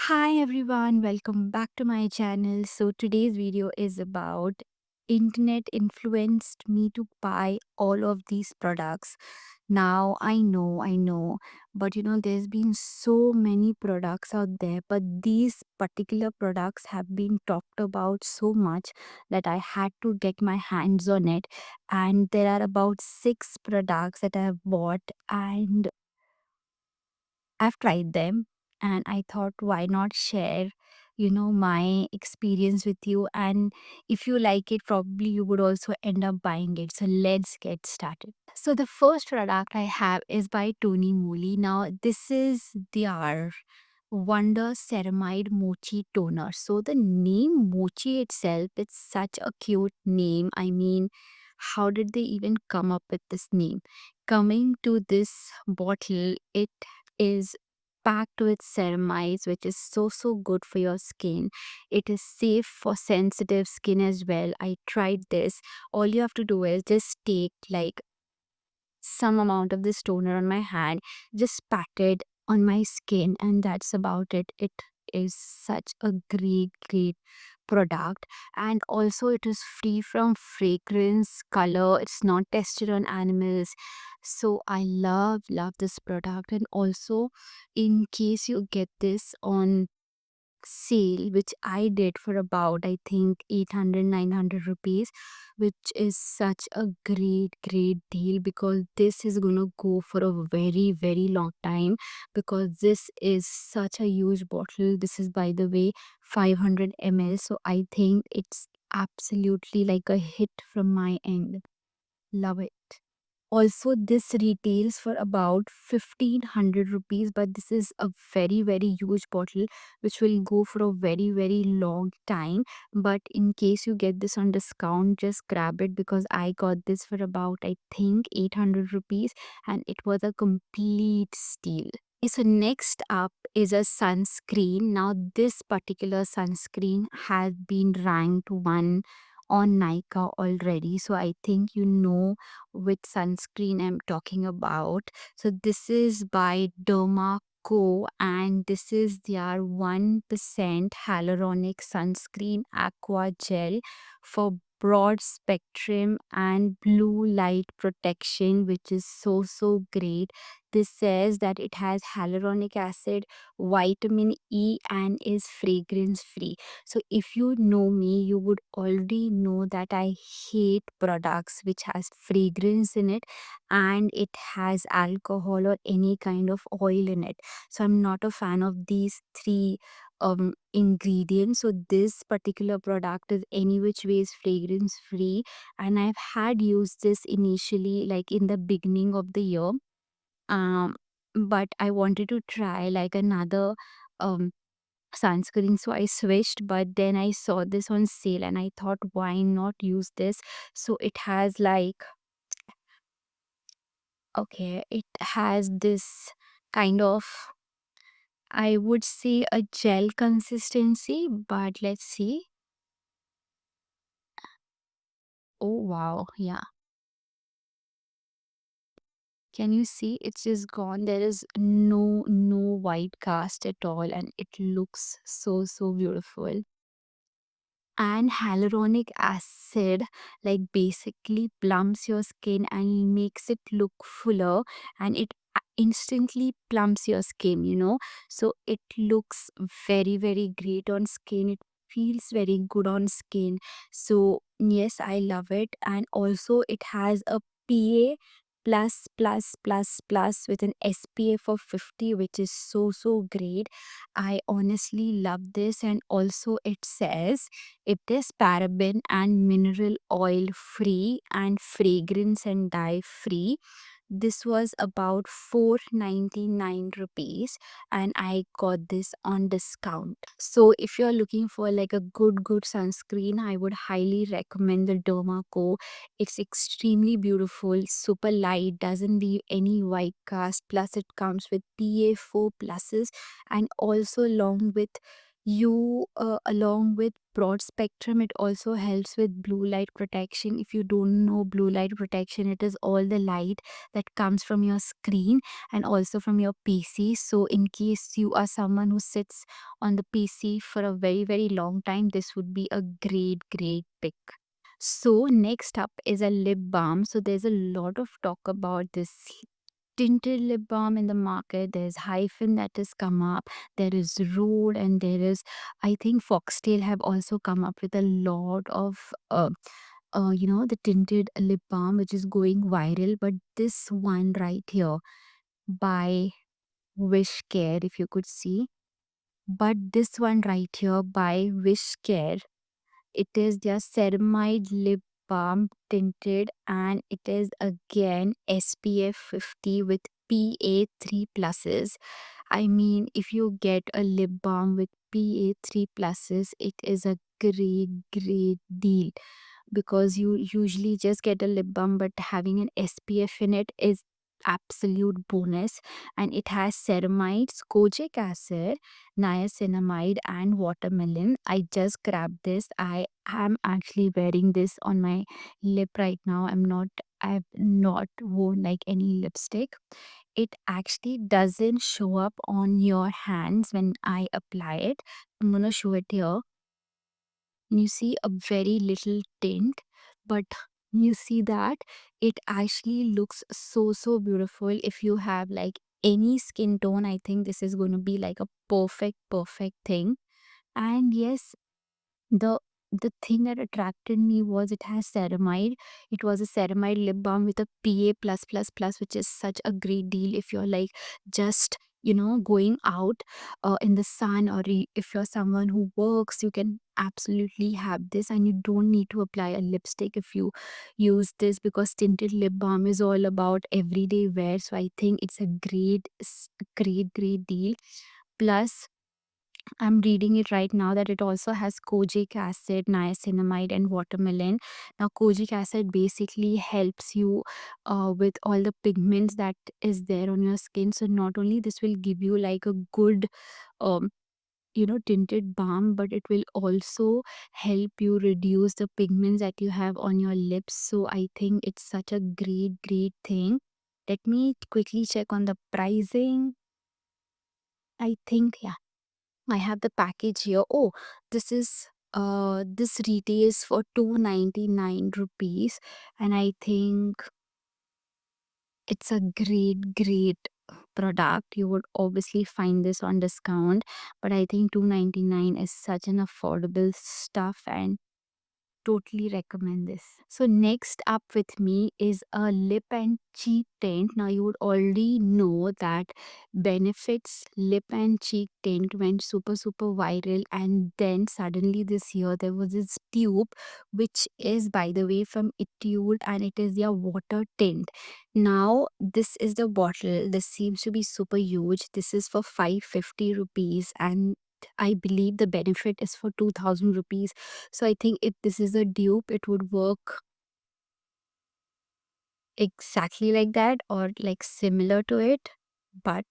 Hi everyone, welcome back to my channel. So today's video is about internet influenced me to buy all of these products. Now I know, but there's been so many products out there, but these particular products have been talked about so much that I had to get my hands on it. And there are about six products that I have bought, and I've tried them, and I thought, why not share, my experience with you. And if you like it, probably you would also end up buying it. So let's get started. So the first product I have is by Tony Moly. Now, this is their Wonder Ceramide Mochi Toner. So the name Mochi itself, it's such a cute name. I mean, how did they even come up with this name? Coming to this bottle, it is packed with ceramides, which is so good for your skin. It is safe for sensitive skin as well. I tried this. All you have to do is just take like some amount of this toner on my hand, just pat it on my skin, and that's about it. It is such a great product, and also it is free from fragrance, color. It's not tested on animals. So I love this product. And also, in case you get this on sale, which I did for about, I think, 800 900 rupees, which is such a great deal, because this is gonna go for a very long time, because this is such a huge bottle. This is, by the way, 500 ml. So I think it's absolutely like a hit from my end. Love it. Also, this retails for about 1500 rupees, but this is a very huge bottle which will go for a very long time. But in case you get this on discount, just grab it, because I got this for about, I think, 800 rupees, and it was a complete steal. So next up is a sunscreen. Now this particular sunscreen has been ranked one on Nika already. So I think you know which sunscreen I'm talking about. So this is by Derma Co, and this is their 1% hyaluronic sunscreen aqua gel for broad spectrum and blue light protection, which is so great. This says that it has hyaluronic acid, vitamin E, and is fragrance free. So if you know me, you would already know that I hate products which has fragrance in it, and it has alcohol or any kind of oil in it. So I'm not a fan of these three ingredients. So this particular product is any which way is fragrance free, and I've had used this initially like in the beginning of the year. um but I wanted to try like another um sunscreen, so I switched. But then I saw this on sale and I thought, why not use this? So it has like, okay, it has this kind of, I would say, a gel consistency, but let's see. Oh wow, yeah, can you see? It's just gone. There is no white cast at all, and it looks so beautiful. And hyaluronic acid like basically plumps your skin and makes it look fuller, and it instantly plumps your skin, so it looks very great on skin. It feels very good on skin. So yes, I love it. And also it has a PA plus with an SPF of 50, which is so great. I honestly love this. And also it says it is paraben and mineral oil free and fragrance and dye free. This was about 499 rupees, and I got this on discount. So if you're looking for like a good sunscreen, I would highly recommend the Derma Co. It's extremely beautiful, super light, doesn't leave any white cast, plus it comes with PA4 pluses, and also along with You along with broad spectrum, it also helps with blue light protection. If you don't know blue light protection, it is all the light that comes from your screen and also from your PC. So in case you are someone who sits on the PC for a very long time, this would be a great pick. So next up is a lip balm. So there's a lot of talk about this tinted lip balm in the market. There's Hyphen that has come up. There is Rode, and there is, I think, Foxtail have also come up with a lot of the tinted lip balm which is going viral. But this one right here by Wish Care, if you could see. But this one right here by Wish Care, it is their ceramide lip balm tinted, and it is again SPF 50 with PA3 pluses. I mean, if you get a lip balm with PA3 pluses, it is a great deal, because you usually just get a lip balm, but having an SPF in it is absolute bonus. And it has ceramides, kojic acid, niacinamide, and watermelon. I just grabbed this. I am actually wearing this on my lip right now. I've not worn like any lipstick. It actually doesn't show up on your hands when I apply it. I'm gonna show it here, and you see a very little tint, but you see that it actually looks so beautiful. If you have like any skin tone, I think this is going to be like a perfect thing. And yes, the the thing that attracted me was it has ceramide. It was a ceramide lip balm with a PA plus plus plus, which is such a great deal if you're like just going out in the sun, or if you're someone who works, you can absolutely have this, and you don't need to apply a lipstick if you use this, because tinted lip balm is all about everyday wear. So I think it's a great deal. Plus, I'm reading it right now that it also has kojic acid, niacinamide, and watermelon. Now, kojic acid basically helps you with all the pigments that is there on your skin. So not only this will give you like a good, um, tinted balm, but it will also help you reduce the pigments that you have on your lips. So I think it's such a great thing. Let me quickly check on the pricing. I think, yeah, I have the package here. Oh, this retails for 299 rupees, and I think it's a great product. You would obviously find this on discount, but I think 299 is such an affordable stuff, and totally recommend this. So next up with me is a lip and cheek tint. Now you would already know that Benefits lip and cheek tint went super viral, and then suddenly this year there was this tube, which is by the way from Etude, and it is their water tint. Now this is the bottle. This seems to be super huge. This is for 550 rupees, and I believe the benefit is for 2000 rupees. So I think if this is a dupe, it would work exactly like that or like similar to it. But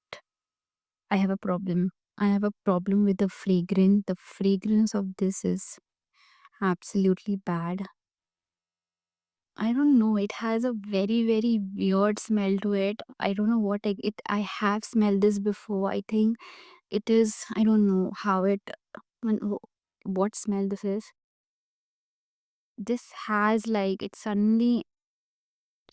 I have a problem. I have a problem with the fragrance. The fragrance of this is absolutely bad. I don't know. It has a very weird smell to it. I don't know what I have smelled this before. I think it is. I don't know how it. What smell this is. This has like it suddenly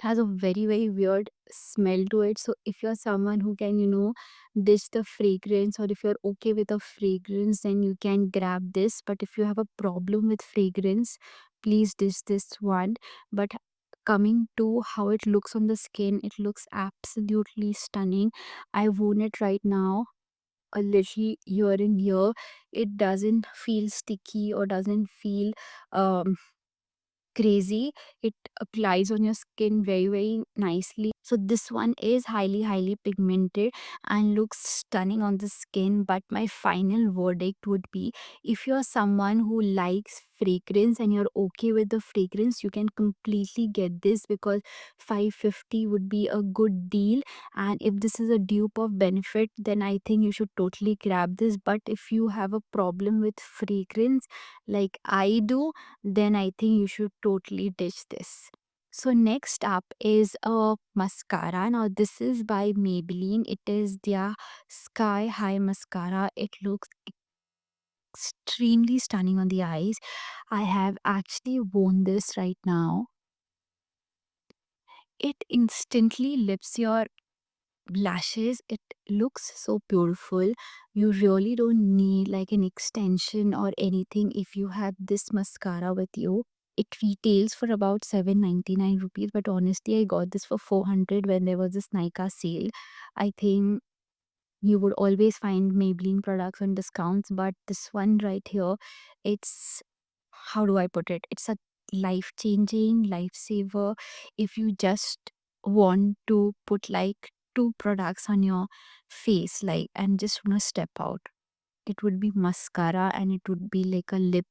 has a very weird smell to it. So if you're someone who can dish the fragrance, or if you're okay with a fragrance, then you can grab this. But if you have a problem with fragrance, please dish this one. But coming to how it looks on the skin, it looks absolutely stunning. I worn it right now a little here and here. It doesn't feel sticky or doesn't feel um crazy. It applies on your skin very, very nicely. So this one is highly, highly pigmented and looks stunning on the skin. But my final verdict would be, if you're someone who likes fragrance and you're okay with the fragrance, you can completely get this, because 550 would be a good deal. And if this is a dupe of Benefit, then I think you should totally grab this. But if you have a problem with fragrance like I do, then I think you should totally ditch this. So next up is a mascara. Now this is by Maybelline. It is their Sky High Mascara. It looks extremely stunning on the eyes. I have actually worn this right now. It instantly lifts your lashes. It looks so beautiful. You really don't need like an extension or anything if you have this mascara with you. It retails for about 799 rupees, but honestly I got this for 400 when there was this Nika sale. I think you would always find Maybelline products on discounts, but this one right here, it's, how do I put it? It's a life changing, lifesaver. If you just want to put like two products on your face, like, and just want to step out, it would be mascara and it would be like a lip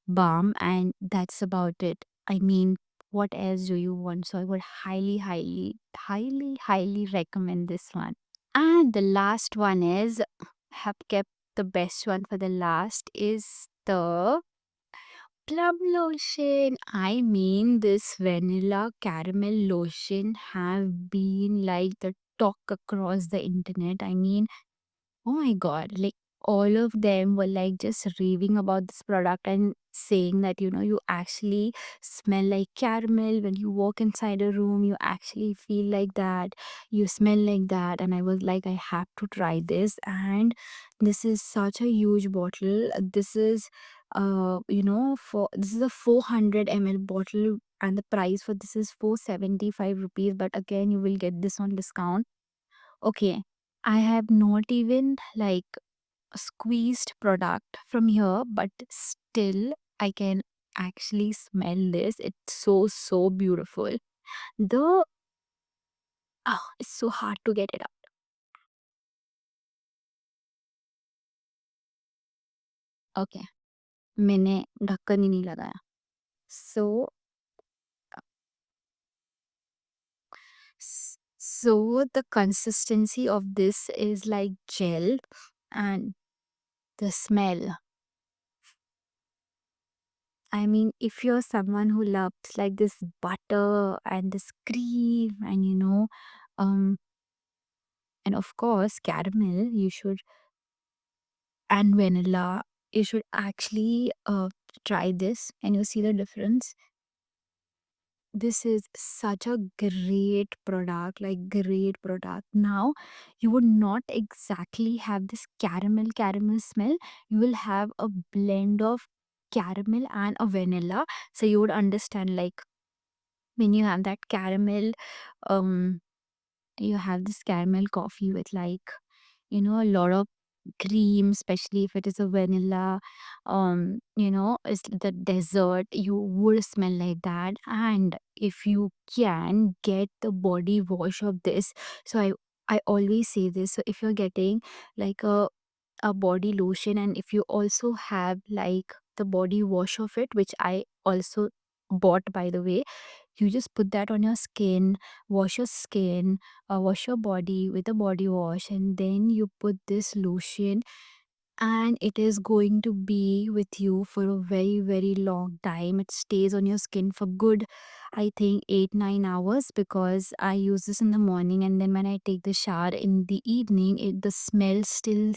balm, and that's about it. I mean, what else do you want? So I would highly, highly, highly, highly recommend this one. And the last one is, have kept the best one for the last, is the plum lotion. I mean, this vanilla caramel lotion have been like the talk across the internet. I mean, oh my God, like all of them were like just raving about this product and saying that, you actually smell like caramel when you walk inside a room. You actually feel like that. You smell like that. And I was like, I have to try this. And this is such a huge bottle. This is, for this is a 400 ml bottle, and the price for this is 475 rupees. But again, you will get this on discount. Okay, I have not even like squeezed product from here, but still I can actually smell this. It's so, so beautiful. The it's so hard to get it out. Okay, मैंने ढक्कन ही नहीं लगाया. So, so the consistency of this is like gel, and the smell. I mean, if you're someone who loves like this butter and this cream and um, and of course caramel, you should, and vanilla, you should actually try this and you'll see the difference. This is such a great product, like great product. Now, you would not exactly have this caramel smell. You will have a blend of caramel and a vanilla. So you would understand like when you have that caramel, um you have this caramel coffee with like a lot of cream, especially if it is a vanilla, is the dessert, you would smell like that. And if you can get the body wash of this, so I always say this, so if you're getting like a body lotion, and if you also have like the body wash of it, which I also bought by the way, you just put that on your skin, wash your skin, wash your body with a body wash, and then you put this lotion, and it is going to be with you for a very, very long time. It stays on your skin for good, I think, 8 9 hours, because I use this in the morning, and then when I take the shower in the evening, the smell still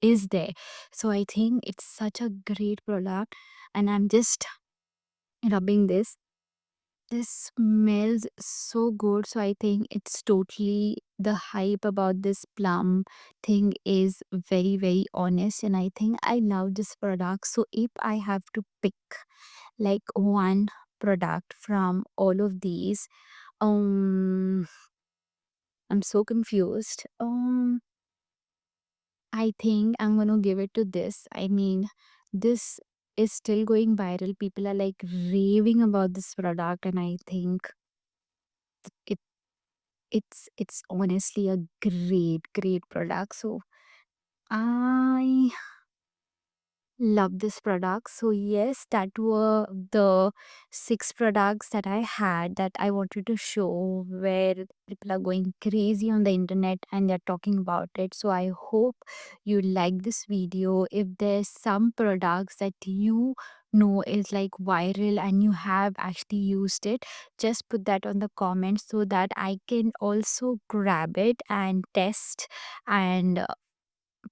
is there. So I think it's such a great product, and I'm just rubbing this. This smells so good. So I think it's totally, the hype about this plum thing is very, very honest. And I think I love this product. So if I have to pick like one product from all of these, um, I'm so confused. I think I'm gonna give it to this. I mean, this. is still going viral. People are like raving about this product, and I think it it's honestly a great product. So I love this product. So yes, that were the 6 products that I had that I wanted to show, where people are going crazy on the internet and they're talking about it. So I hope you like this video. If there's some products that you know is like viral and you have actually used it, just put that on the comments so that I can also grab it and test and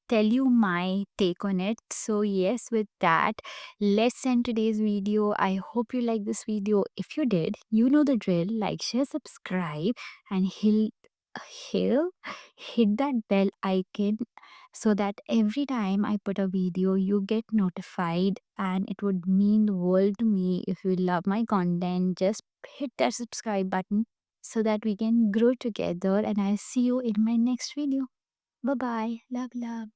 tell you my take on it. So yes, with that, let's end today's video. I hope you like this video. If you did, you know the drill. Like, share, subscribe, and hill hit that bell icon so that every time I put a video, you get notified. And it would mean the world to me if you love my content. Just hit that subscribe button so that we can grow together. And I'll see you in my next video. Bye bye. Love, love.